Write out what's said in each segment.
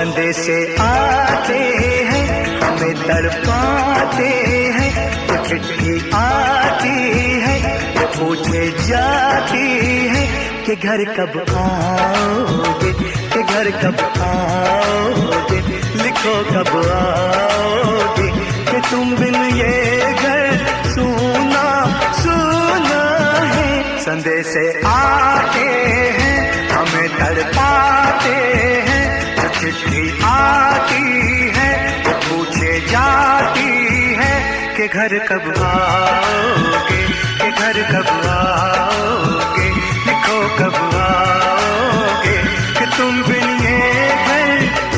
संदेशे आते हैं हमें तड़पाते हैं, तो चिट्ठी आती है तो पूछे जाती है कि घर कब आओगे, कि घर कब आओगे, लिखो कब आओगे, कि तुम बिन ये घर सूना सूना है। संदेशे आते हैं हमें तड़पाते हैं, तो चिट्ठी आती है तो पूछे जाती है कि घर कब आओगे, कि घर कब आओगे, लिखो कब आओगे, कि तुम बिन ये घर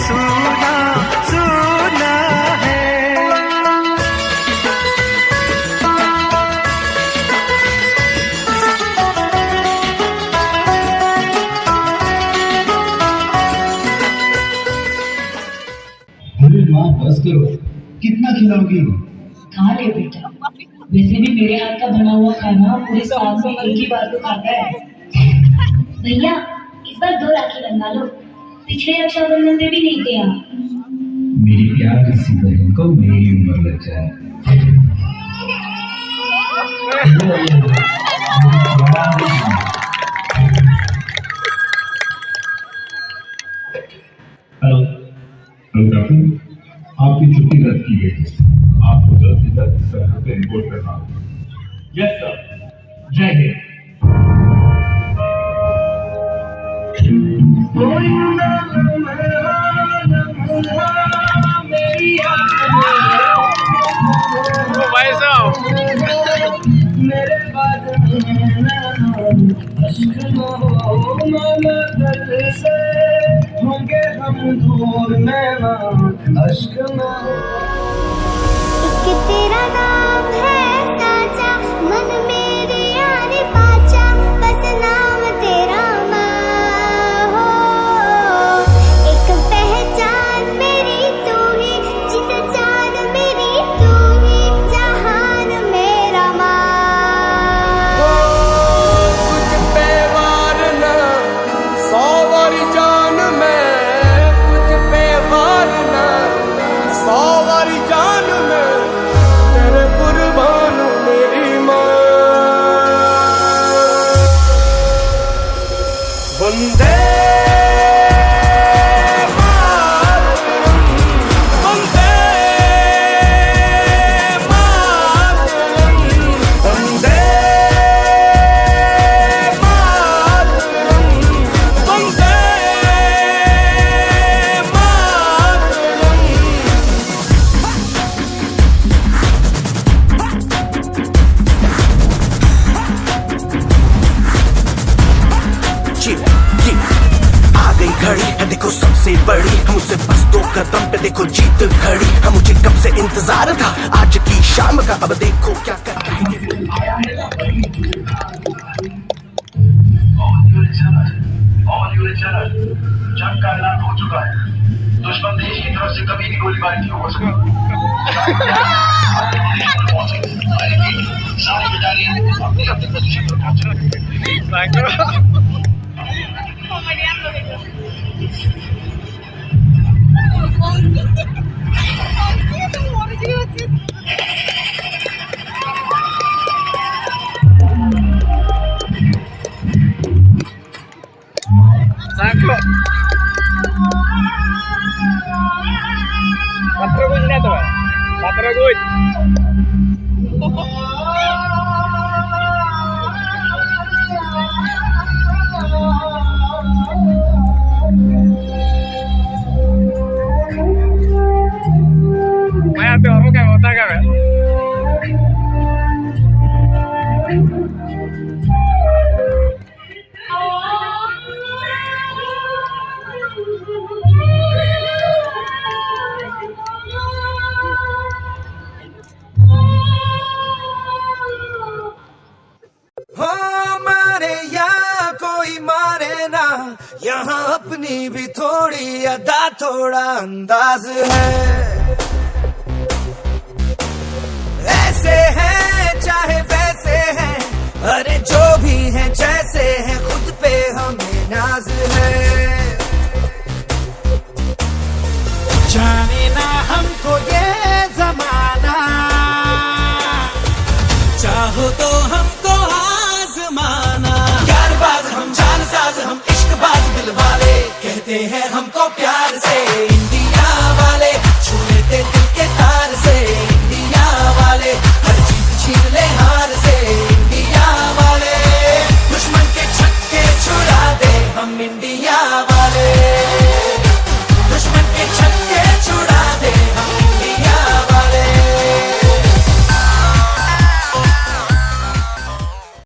सूना सूना है। अरे माँ बस करो, कितना खिलाओगी? खा ले बेटा, वैसे भी मेरे हाथ का बना हुआ खाना पूरे साल में एक ही बार तो खाता है। भैया इस बार 2 राखी बनवा लो, पिछले रक्षाबंधन में भी नहीं थे आप। मेरी प्यार किसी बहन को मेरी उम्र लग जाए। हेलो हेलो डॉक्टर, आपकी छुट्टी रद्द की गई है, आपको जल्द से जल्द सरकार पे रिपोर्ट करना होगा। यस सर, जय हिंद। भाई साहब मेरे बाद से होंगे हम दूर में अश्क में। एक तेरा नाम है साचा, मन मेरे यार पाचा, बस नाम तेरा माँ हो। एक पहचान मेरी तू ही, जित जान मेरी तू ही, जहान मेरा माँ। तुझ पे वारना 100 बारी जान में, तुझ पे वारना 100 बारी जान में, तेरे कुर्बान मेरी माँ। वंदे मातरम, वंदे मातरम, वंदे मातरम, वंदे आ गई घड़ी है देखो सबसे बड़ी, हम उससे बस 2 कदम पे देखो जीत खड़ी। हम मुझे कब से इंतजार था आज की शाम का, अब देखो क्या करना है। जंग का ऐलान हो चुका है, दुश्मन देश की तरफ से कभी भी गोलीबारी नहीं हो सकती। सारी बेटालियां अपनी अपनी पोजीशन पर पहुंचे। Sangkut. Patraguj na to, patraguj. Maya tuh orang kayak otak kan? हो मारे या कोई मारे ना, यहाँ अपनी भी थोड़ी अदा थोड़ा अंदाज है। ऐसे हैं चाहे वैसे हैं, अरे जो भी हैं जैसे हैं, खुद पे हमें नाज है। मिले हैं हमको प्यार से, इंडिया वाले छू लेते दिल के तार से, इंडिया वाले हर जीत छीन ले हार से, इंडिया वाले दुश्मन के छक्के छुड़ा दे हम इंडिया